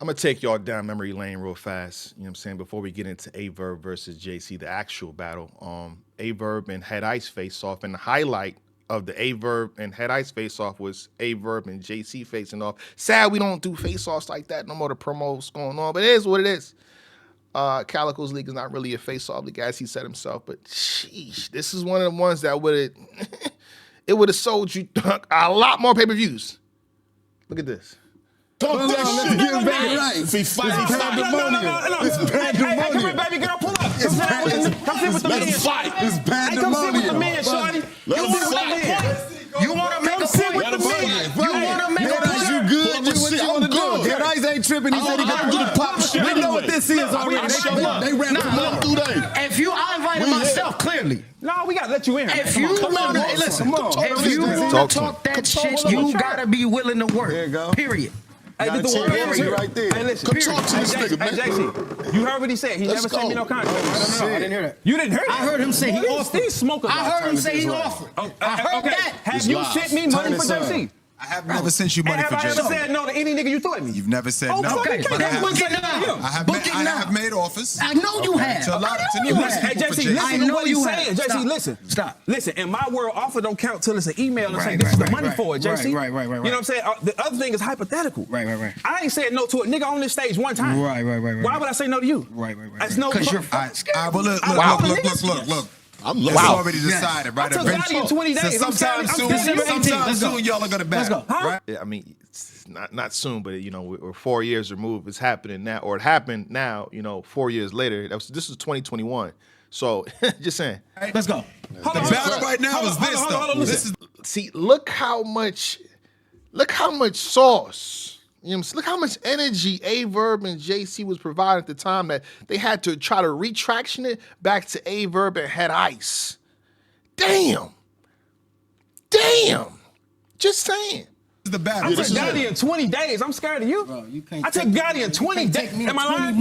I'm going to take y'all down memory lane real fast, you know what I'm saying, before we get into A-Verb versus JC, the actual battle. A-Verb and Head Ice face off, and the highlight of the A-Verb and Head Ice face off was A-Verb and JC facing off. Sad we don't do face offs like that no more. The promos going on, but it is what it is. Calico's league is not really a face off league, as he said himself, but sheesh, this is one of the ones that would have it would have sold you a lot more pay-per-views. Look at this. Talk that shit. Let's get back right. See, fight pandemonium. It's pandemonium. Hey, come here, baby girl, pull up. Come sit with the man. It's Come pandemonium. sit with the man, shorty. You want to make a point? You want to make a point with the man? You want to make a point? You good? What you want to do? Dead Ice ain't tripping. He said he got to do the pop shit. We know what this is already. They ran from up through there. If you, I invited myself clearly. No, we got to let you in. If you want to, listen, if you want to talk that shit, you got to be willing to work. There you go. Period. Hey, this the word right there. Hey, listen. Come talk to this nigga, man. Hey, JC, you heard what he said. He never sent me no contract. No, I didn't hear that. You didn't hear that? I heard him say he offered. These smokers. I heard him say he offered. I heard that. Have you sent me money for JC? I have never sent you money for Have I JC. ever said no to any nigga you threw at me? You've never said no. Okay, But then book it now. I have made offers. I know you have. To a lot of Hey, numerous JC, people for listen I to know what he's you saying. have. JC, Stop. listen. Stop. Listen, in my world, offer don't count till it's an email and say Right, this is the right, money right, for it, JC. right. You know what I'm saying? The other thing is hypothetical. Right. I ain't said no to a nigga on this stage one time. Right. Why would I say no to you? Right. That's no. Because you're All fucking right, scared. well, look. I'm It's looking. already decided, right? I took Gotti in 20 days. So I'm sometime scared. soon, December 18th. Let's go. soon, y'all are gonna battle, Huh? right? Yeah, I mean, it's not soon, but, you know, we're 4 years removed. It's happening now, or it happened now, you know, 4 years later. This is 2021. So, just saying. Let's go. The battle right now is this, though. This is See, look how much sauce, you know what I'm saying? Look how much energy A-Verb and JC was providing at the time that they had to try to retraction it back to A-Verb and Head Ice. Damn. Just saying. the battle. I took Gotti in 20 days. I'm scared of you. Bro, you can't I took Gotti in 20 days. Am I lying?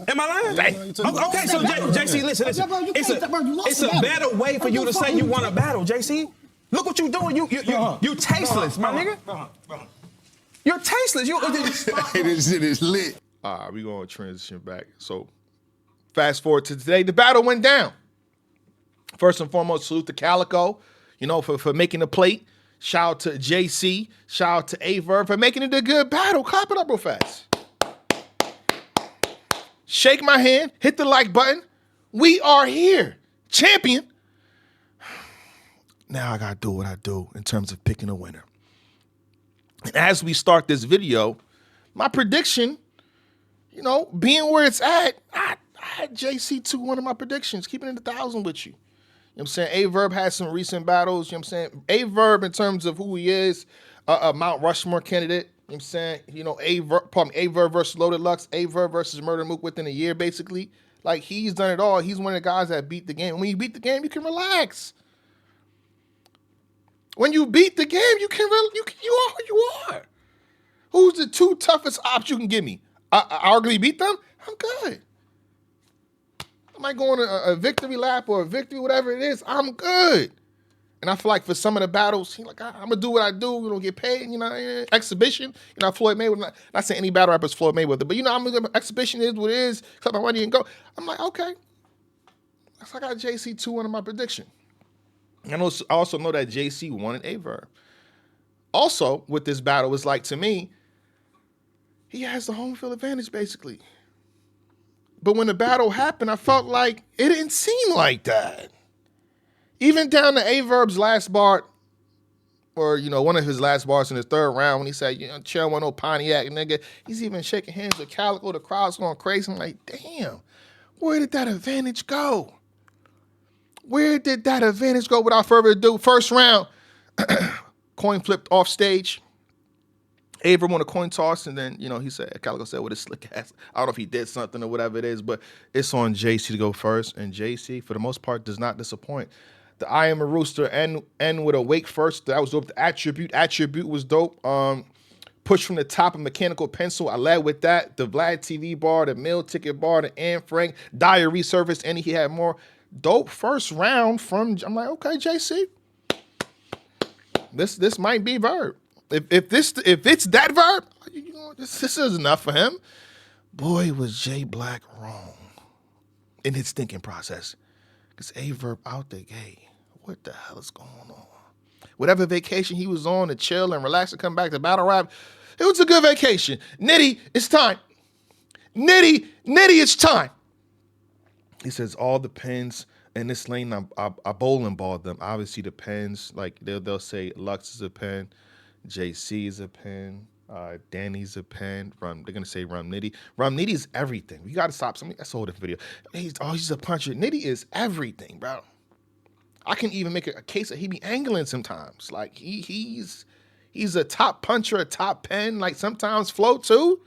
Am I lying? Okay, so JC, listen. It's a better way for you to say you want to battle, JC. Look what you doing. You tasteless, my nigga. You're tasteless. This shit is lit. All right, we're going to transition back. So, fast forward to today. The battle went down. First and foremost, salute to Calico, you know, for making the plate. Shout out to JC. Shout out to A-Verb for making it a good battle. Clap it up real fast. Shake my hand. Hit the like button. We are here. Champion. Now I got to do what I do in terms of picking a winner. And as we start this video, my prediction, you know, being where it's at, I had JC to one of my predictions, keeping it 1,000 with you. You know what I'm saying? A-Verb has some recent battles. You know what I'm saying? A-Verb, in terms of who he is, a Mount Rushmore candidate. You know what I'm saying? You know, A-Verb versus Loaded Lux, A-Verb versus Murder Mook within a year, basically. Like, he's done it all. He's one of the guys that beat the game. When you beat the game, you can relax. When you beat the game, you are who you are. Who's the two toughest ops you can give me? I arguably beat them? I'm good. I might go on a victory lap or a victory, whatever it is. I'm good. And I feel like for some of the battles, I'm going to do what I do. We don't get paid, you know, exhibition. You know, Floyd Mayweather, not saying any battle rapper is Floyd Mayweather, but, you know, exhibition is what it is. Clap my money and go. I'm like, okay. So I got JC 2-1 in my prediction. I also know that JC wanted A-Verb. Also, with this battle, it's like, to me, he has the home field advantage, basically. But when the battle happened, I felt like it didn't seem like that. Even down to A-Verb's last bar, or, you know, one of his last bars in the third round, when he said, you know, chill, want no Pontiac, nigga. He's even shaking hands with Calico. The crowd's going crazy. I'm like, damn, where did that advantage go? Where did that advantage go? Without further ado, first round, coin flipped off stage. A-Verb won a coin toss, and then, you know, Calico said with his slick ass, I don't know if he did something or whatever it is, but it's on JC to go first, and JC, for the most part, does not disappoint. The I Am a Rooster end with a wake first. That was dope. The attribute was dope. Push from the top of mechanical pencil. I led with that. The Vlad TV bar, the meal ticket bar, the Anne Frank, Dyer resurfaced, and he had more. Dope first round from, I'm like, okay, JC. This might be Verb. If it's that Verb, you know, this is enough for him. Boy, was Jay Black wrong in his thinking process. Because Verb out the gate. What the hell is going on? Whatever vacation he was on to chill and relax and come back to battle rap, it was a good vacation. Nitty, it's time. Nitty, it's time. He says all the pens in this lane, I bowling balled them. Obviously the pens, like they'll say Lux is a pen, JC is a pen, Danny's a pen. They're gonna say Rum Nitty. Rum Nitty is everything. You gotta stop something. That's a whole different video. He's a puncher. Nitty is everything, bro. I can even make a case that he be angling sometimes. Like he's a top puncher, a top pen. Like sometimes flow too.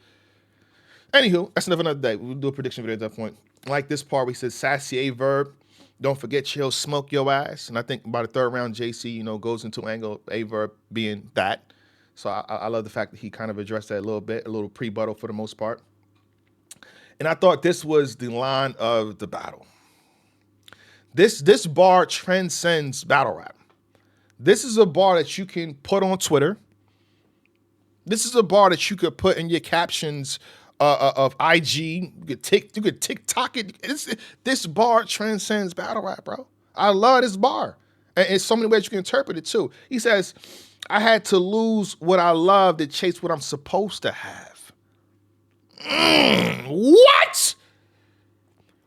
Anywho, that's another day. We'll do a prediction video at that point. Like this part, we said sassy Verb. Don't forget he'll smoke your ass. And I think by the third round, JC, you know, goes into angle, Verb being that. So I love the fact that he kind of addressed that a little bit, a little pre-battle for the most part. And I thought this was the line of the battle. This bar transcends battle rap. This is a bar that you can put on Twitter. This is a bar that you could put in your captions of IG. You could TikTok it. This bar transcends battle rap, bro. I love this bar. And in so many ways you can interpret it too. He says, I had to lose what I love to chase what I'm supposed to have. What?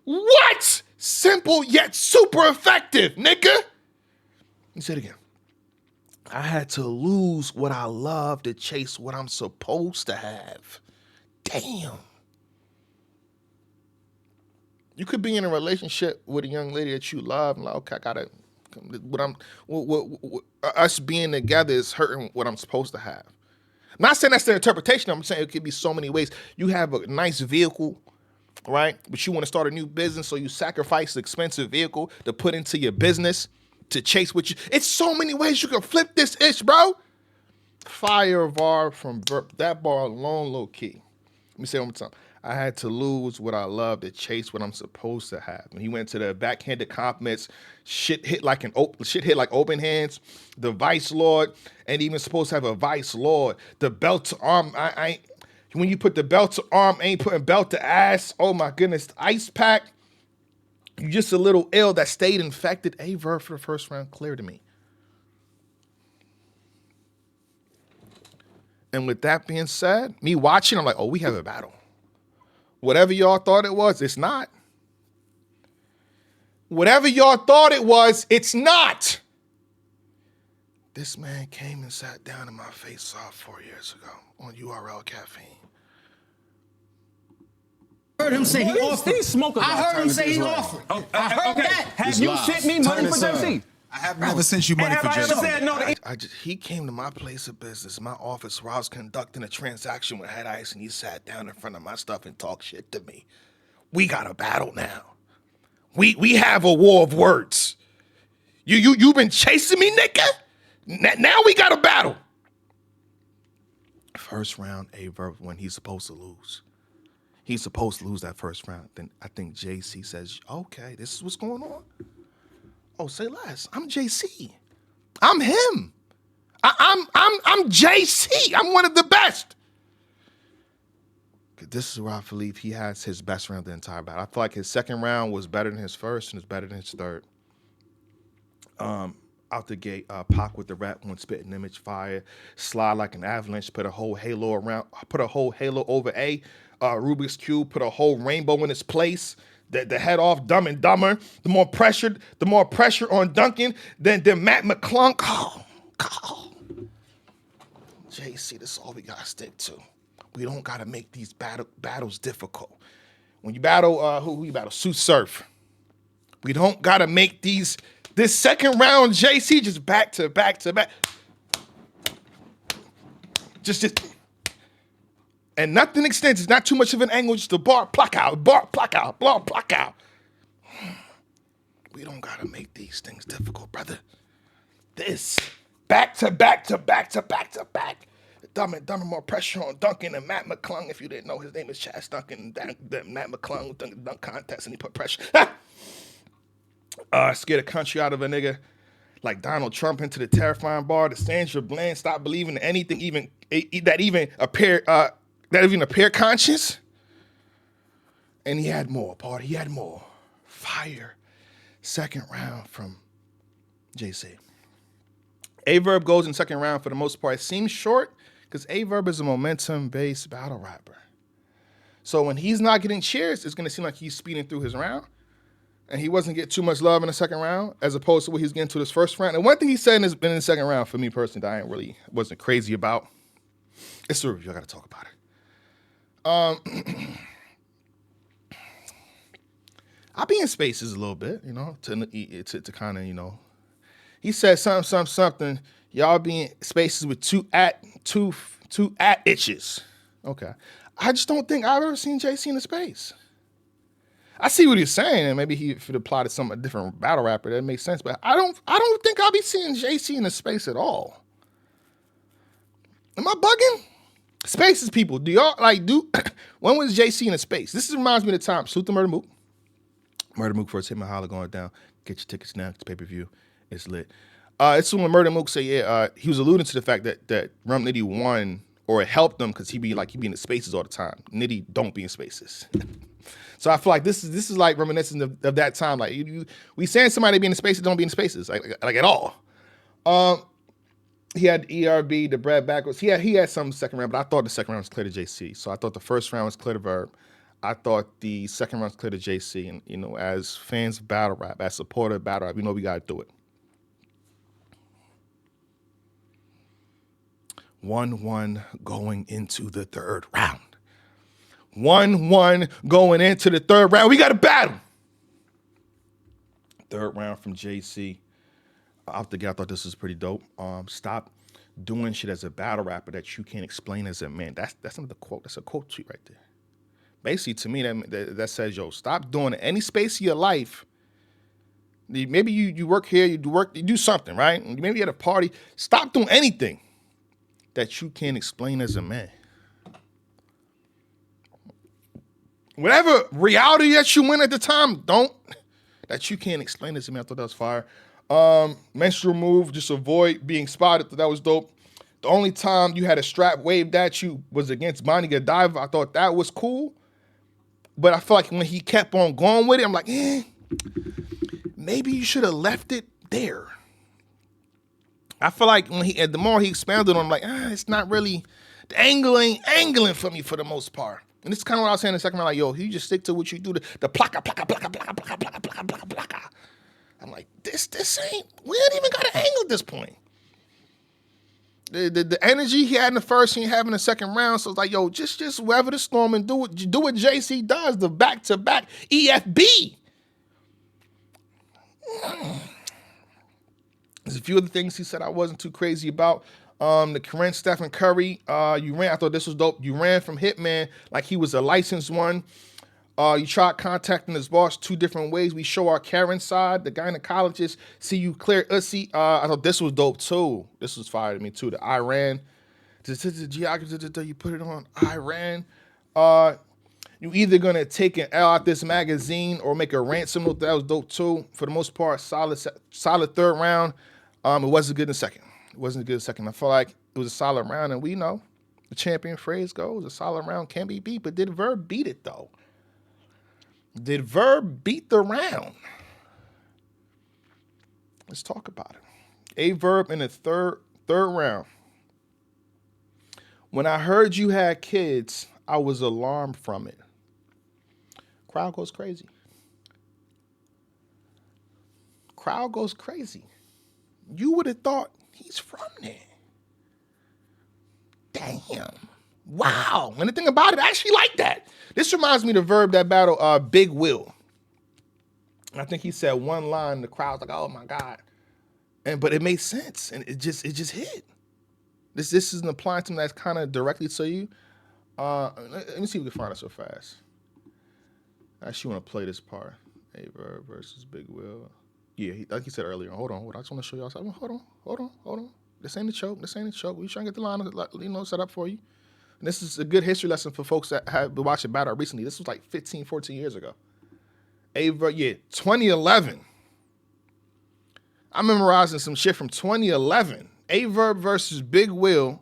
What? Simple yet super effective, nigga. He said again. I had to lose what I love to chase what I'm supposed to have. Damn. You could be in a relationship with a young lady that you love, and like, okay, I gotta. Us being together is hurting what I'm supposed to have. I'm not saying that's their interpretation. I'm saying it could be so many ways. You have a nice vehicle, right? But you want to start a new business, so you sacrifice the expensive vehicle to put into your business to chase what you. It's so many ways you can flip this ish, bro. Fire Var from Verb. That bar alone, low key. Let me say it one more time. I had to lose what I love to chase what I'm supposed to have. When he went to the backhanded compliments, shit hit like open hands. The Vice Lord, and even supposed to have a Vice Lord. The belt to arm, when you put the belt to arm, ain't putting belt to ass. Oh my goodness, the ice pack. You just a little ill that stayed infected. Verb for the first round, clear to me. And with that being said, me watching, I'm like, oh, we have a battle. Whatever y'all thought it was, it's not. Whatever y'all thought it was, it's not. This man came and sat down in my face off 4 years ago on URL Caffeine. I heard him say he offered. I heard him say he offered. I heard that. Have you sent me money for JC? I have never sent you money for Have I ever JC. said no? He came to my place of business, my office, where I was conducting a transaction with Head Ice, and he sat down in front of my stuff and talked shit to me. We got a battle now. We have a war of words. You been chasing me, nigga? Now we got a battle. First round, Verb when he's supposed to lose. He's supposed to lose that first round. Then I think JC says, okay, this is what's going on. Oh, say less. I'm JC. I'm him. I'm JC. I'm one of the best. This is where I believe he has his best round the entire battle. I feel like his second round was better than his first and it's better than his third. Out the gate, Pac with the rap one spitting image fire, slide like an avalanche, put a whole halo over A. Rubik's Cube, put a whole rainbow in its place. The head off Dumb and Dumber. The more pressure on Duncan than Matt McClung. Oh. JC, this is all we gotta stick to. We don't gotta make these battles difficult. When you battle, who you battle? Sue Surf. We don't gotta make this second round, JC, just back to back to back. Just. And nothing extends. It's not too much of an angle. Just a bar, pluck out, bar, pluck out, bar, pluck out. We don't gotta make these things difficult, brother. This back to back to back to back to back. Dumb and Dumber, more pressure on Duncan and Matt McClung. If you didn't know, his name is Chaz Duncan. Matt McClung dunk contest, and he put pressure. Scared the country out of a nigga. like Donald Trump into the terrifying bar. The Sandra Bland stopped believing in anything, that even appear conscious. And he had more, party. He had more. Fire. Second round from JC. Verb goes in second round for the most part. It seems short because Verb is a momentum-based battle rapper. So when he's not getting cheers, it's going to seem like he's speeding through his round. And he wasn't getting too much love in the second round as opposed to what he's getting to this first round. And one thing he said in the second round for me personally that I wasn't crazy about. It's the review. I got to talk about it. I'll be in spaces a little bit, to kind of, He said something. Y'all be in spaces with two at itches. Okay. I just don't think I've ever seen JC in a space. I see what he's saying, and maybe if it applied to a different battle rapper, that makes sense. But I don't think I'll be seeing JC in a space at all. Am I bugging? Spaces, people. Do y'all when was JC in a space? This reminds me of the time Salute the Murder Mook. Murder Mook first hit my holler going down. Get your tickets now. It's pay-per-view. It's lit. It's when Murder Mook said, he was alluding to the fact that Rum Nitty won or it helped him because he be in the spaces all the time. Nitty don't be in spaces. So I feel like this is like reminiscent of that time. Like we saying somebody be in the spaces, don't be in the spaces like at all. He had ERB, the bread backwards. He had some second round, but I thought the second round was clear to JC. So I thought the first round was clear to Verb. I thought the second round was clear to JC. And as fans of battle rap, as supporter of battle rap, we gotta do it. 1-1 going into the third round. 1-1 going into the third round. We got a battle. Third round from JC. Out the gate, I thought this was pretty dope. Stop doing shit as a battle rapper that you can't explain as a man. That's another quote. That's a quote tweet right there. Basically, to me, that says, stop doing any space of your life. Maybe you work here, you do something, right? Maybe at a party. Stop doing anything that you can't explain as a man. Whatever reality that you win at the time, that you can't explain as a man. I thought that was fire. Menstrual move, just avoid being spotted. That was dope. The only time you had a strap waved at you was against Bonnie Godiva. I thought that was cool. But I feel like when he kept on going with it, I'm like, maybe you should have left it there. I feel like the more he expanded on, I'm like, it's not really, the angle ain't angling for me for the most part. And this is kind of what I was saying in the second round, like, you just stick to what you do, the plaka, plaka, plaka, plaka, plaka, plaka, plaka, plaka, plaka. I'm like, this ain't, we ain't even got an angle at this point. The energy he had in the first, he have in the second round, so it's like, just weather the storm and do what JC does, the back-to-back EFB. There's a few other things he said I wasn't too crazy about. The Corinne Stephen Curry, I thought this was dope. You ran from Hitman like he was a licensed one. You tried contacting his boss 2 different ways. We show our Karen side. The gynecologist see you clear ussy. I thought this was dope too. This was fire to me too. The Iran. You put it on Iran. You either gonna take an L out this magazine or make a ransom note. That was dope too. For the most part, solid third round. It wasn't good in the second. I feel like it was a solid round, and we know the champion phrase goes: a solid round can be beat. But did Verb beat it though? Did Verb beat the round? Let's talk about it. Verb in the third round. When I heard you had kids, I was alarmed from it. Crowd goes crazy. You would have thought he's from there. Damn. Wow. And the thing about it, I actually like that. This reminds me of the Verb that battle Bmbl. And I think he said one line, the crowd's like, oh my God. But it made sense. And it just hit. This isn't applying to something that's kind of directly to you. Let me see if we can find it so fast. I actually want to play this part. Verb versus Bmbl. Yeah, like he said earlier. Hold on. I just want to show y'all something. Hold on. This ain't the choke. We trying to get the line set up for you. And this is a good history lesson for folks that have been watching battle recently. This was like 15, 14 years ago. 2011. I'm memorizing some shit from 2011. Verb versus Big Will.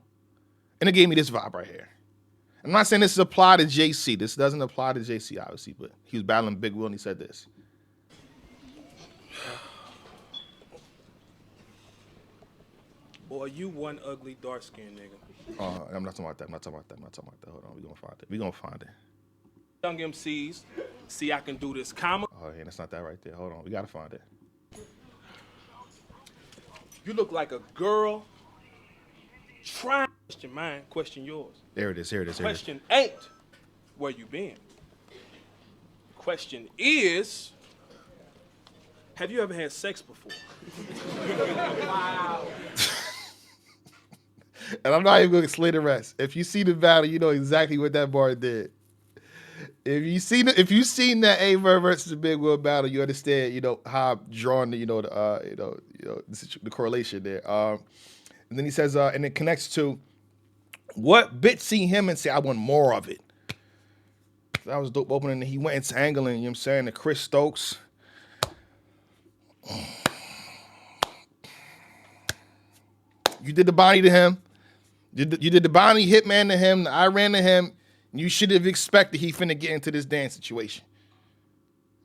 And it gave me this vibe right here. I'm not saying this is applied to JC. This doesn't apply to JC, obviously, but he was battling Big Will and he said this. Boy, you one ugly dark-skinned nigga. I'm not talking about that. Hold on, we gonna find it. Young MCs, see I can do this comma. Oh, yeah, that's not that right there. Hold on, we gotta find it. You look like a girl trying to question mine, question yours. There it is. Question ain't where you been. Question is, have you ever had sex before? Wow. And I'm not even gonna explain the rest. If you see the battle, you know exactly what that bar did. If you seen that Verb versus the Big Will battle, you understand, how I'm drawing the, the correlation there. And then he says, and it connects to what bit see him and say, I want more of it. That was dope opening. He went into angling, you know what I'm saying, to Chris Stokes. You did the body to him. You did the body hitman to him, the I ran to him. You should have expected he finna get into this dance situation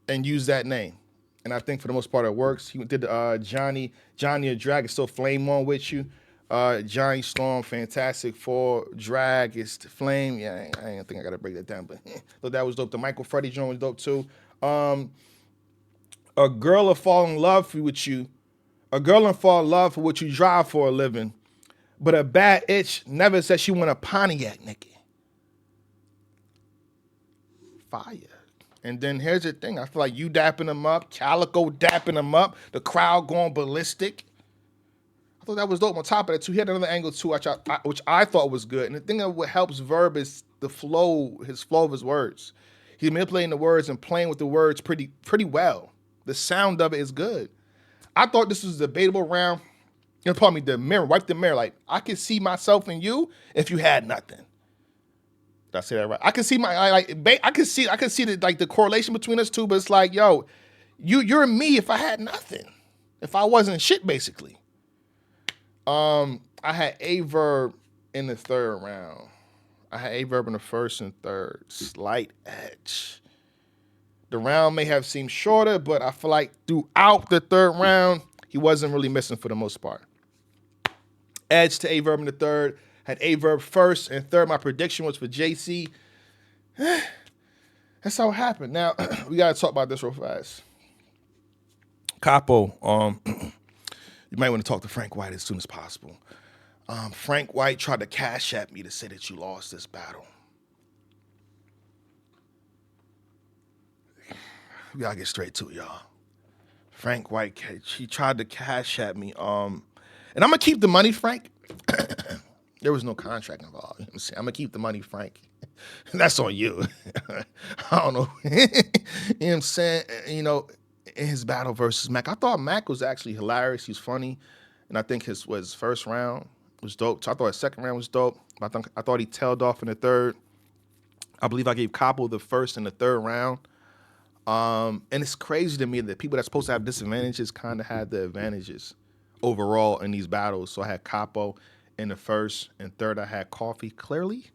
and use that name. And I think for the most part it works. He did Johnny a Drag is still flame on with you. Johnny Storm, Fantastic Four, Drag is Flame. Yeah, I ain't think I gotta break that down, but that was dope. The Michael Freddie joint was dope too. A girl will fall in love with you. A girl will fall in love for what you drive for a living. But a bad itch never said she want a Pontiac, nigga. Fire. And then here's the thing. I feel like you dapping them up, Calico dapping them up, the crowd going ballistic. I thought that was dope. On top of that, too, he had another angle, too, which I thought was good. And the thing that what helps Verb is the flow, his flow of his words. He's manipulating the words and playing with the words pretty well. The sound of it is good. I thought this was a debatable round. Pardon me, the mirror, wipe the mirror. Like, I could see myself in you if you had nothing. Did I say that right? I can see I can see the correlation between us two, but it's like, yo, you're me if I had nothing. If I wasn't shit, basically. I had Verb in the third round. I had Verb in the first and third. Slight edge. The round may have seemed shorter, but I feel like throughout the third round, he wasn't really missing for the most part. Edge to Verb in the third. Had Verb first and third. My prediction was for JC. That's how it happened. Now, we got to talk about this real fast. Capo, you might want to talk to Frank White as soon as possible. Frank White tried to cash at me to say that you lost this battle. We got to get straight to it, y'all. Frank White, he tried to cash at me. And I'm going to keep the money, Frank. There was no contract involved. You know what I'm saying? I'm going to keep the money, Frank. That's on you. I don't know. You know what I'm saying? In his battle versus Mac, I thought Mac was actually hilarious. He's funny. And I think his first round was dope. So I thought his second round was dope. I thought he tailed off in the third. I believe I gave Capo the first and the third round. And it's crazy to me that people that's supposed to have disadvantages kind of had the advantages overall in these battles. So I had Capo in the first and third. I had Coffee clearly.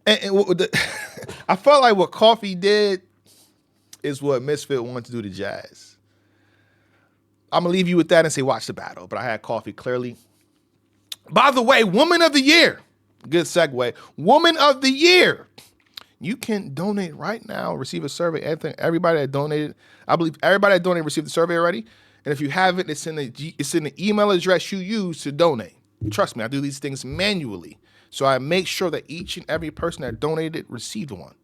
And I felt like what Coffee did is what Misfit wanted to do to Jazz. I'm going to leave you with that and say watch the battle. But I had Coffee clearly. By the way, Woman of the Year. Good segue. Woman of the Year. You can donate right now, receive a survey. Everybody that donated, I believe everybody that donated received the survey already. And if you haven't, it's in the email address you use to donate. Trust me, I do these things manually. So I make sure that each and every person that donated received one.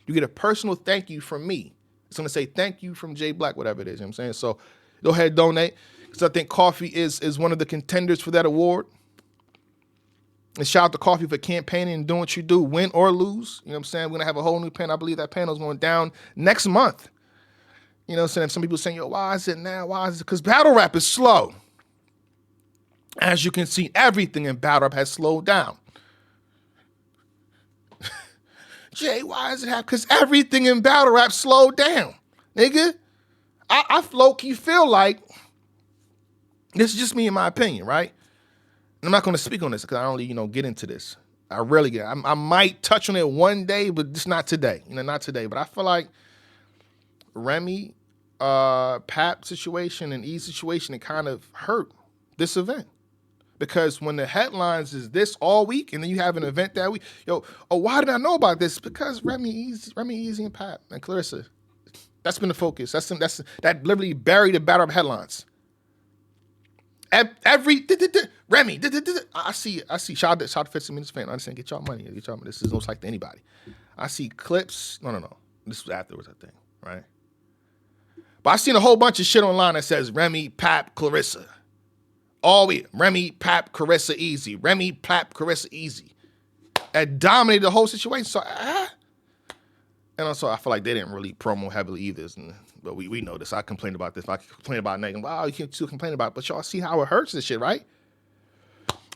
You get a personal thank you from me. It's going to say thank you from Jay Black, whatever it is. You know what I'm saying? So go ahead and donate. Because I think Coffee is one of the contenders for that award. And shout out to Coffee for campaigning and doing what you do, win or lose. You know what I'm saying? We're going to have a whole new panel. I believe that panel is going down next month. You know what I'm saying? Some people saying, yo, why is it now? Why is it? Because battle rap is slow. As you can see, everything in battle rap has slowed down. Jay, why is it happening? Because everything in battle rap slowed down. Nigga, I low-key feel like This is just me in my opinion, right? And I'm not going to speak on this because I don't really, get into this. I rarely get. I might touch on it one day, but just not today. Not today. But I feel like Remy, Pap situation and E situation, it kind of hurt this event. Because when the headlines is this all week, and then you have an event that week, why did I know about this? Because Remy Easy, and Pap and Clarissa. That's been the focus. That literally buried the battle of headlines. Every Remy, I see. Shout out to 15 Minutes fan. I understand. Get y'all money. This is no like to anybody. I see clips. No. This was afterwards, I think. Right. But I've seen a whole bunch of shit online that says Remy, Pap, Clarissa. All week. Remy, Pap, Clarissa, Easy. Remy, Pap, Clarissa, Easy. That dominated the whole situation. So, and also I feel like they didn't really promo heavily either. But we know this. I complained about this. If I complain about Megan, wow, you can't still complain about it. But y'all see how it hurts this shit, right?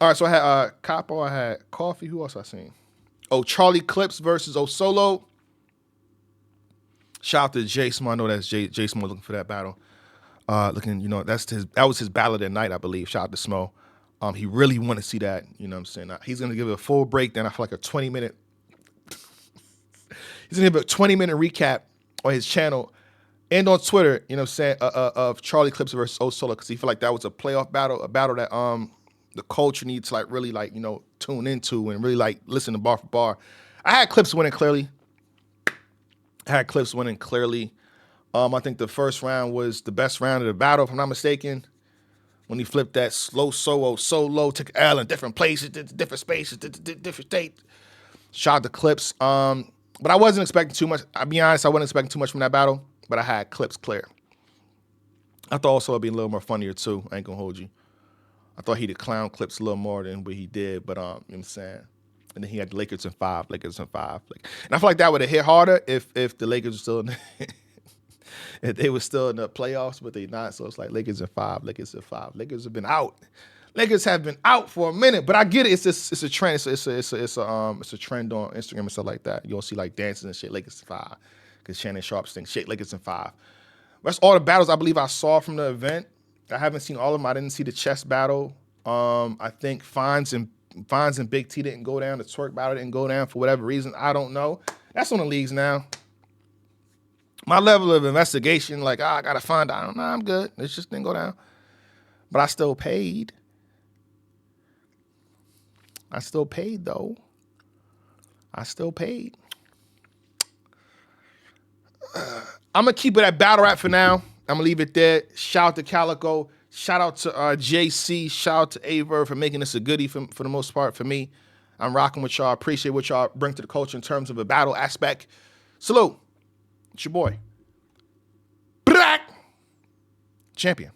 All right, so I had Capo, I had Coffee. Who else I seen? Oh, Charlie Clips versus Osolo. Shout out to Jay Smo. I know that's Jay Smo looking for that battle. That was his battle that night, I believe. Shout out to Smo. He really want to see that. You know what I'm saying? He's gonna give it a full breakdown. I feel like a 20-minute. He's gonna give a 20-minute recap on his channel and on Twitter. You know what I'm saying? Of Charlie Clips versus Osolo, because he feel like that was a playoff battle, a battle that the culture needs to really tune into and really listen to bar for bar. I had Clips winning clearly. I think the first round was the best round of the battle, if I'm not mistaken. When he flipped that slow solo, took L in different places, different spaces, different states. Shot the Clips. But I wasn't expecting too much. I'll be honest, I wasn't expecting too much from that battle, but I had Clips clear. I thought also it'd be a little more funnier too. I ain't gonna hold you. I thought he'd clown Clips a little more than what he did, but you know what I'm saying? And then he had the Lakers in 5. And I feel like that would have hit harder if the Lakers were still in if they were still in the playoffs, but they not. So it's like Lakers in 5. Lakers have been out. Lakers have been out for a minute, but I get it. It's a trend. It's a trend on Instagram and stuff like that. You'll see dances and shit. Lakers in 5, because Shannon Sharp's thing. Shit, Lakers in 5. That's all the battles I believe I saw from the event. I haven't seen all of them. I didn't see the chess battle. I think Fonz and Big T didn't go down. The twerk battle didn't go down for whatever reason. I don't know. That's on the leagues now. My level of investigation, I gotta find out. I don't know. I'm good. It just didn't go down. But I still paid. Though. I still paid. I'm gonna keep it at battle rap for now. I'm gonna leave it there. Shout out to Calico. Shout out to JC. Shout out to Verb for making this a goodie for the most part for me. I'm rocking with y'all. Appreciate what y'all bring to the culture in terms of a battle aspect. Salute. It's your boy. Black champion.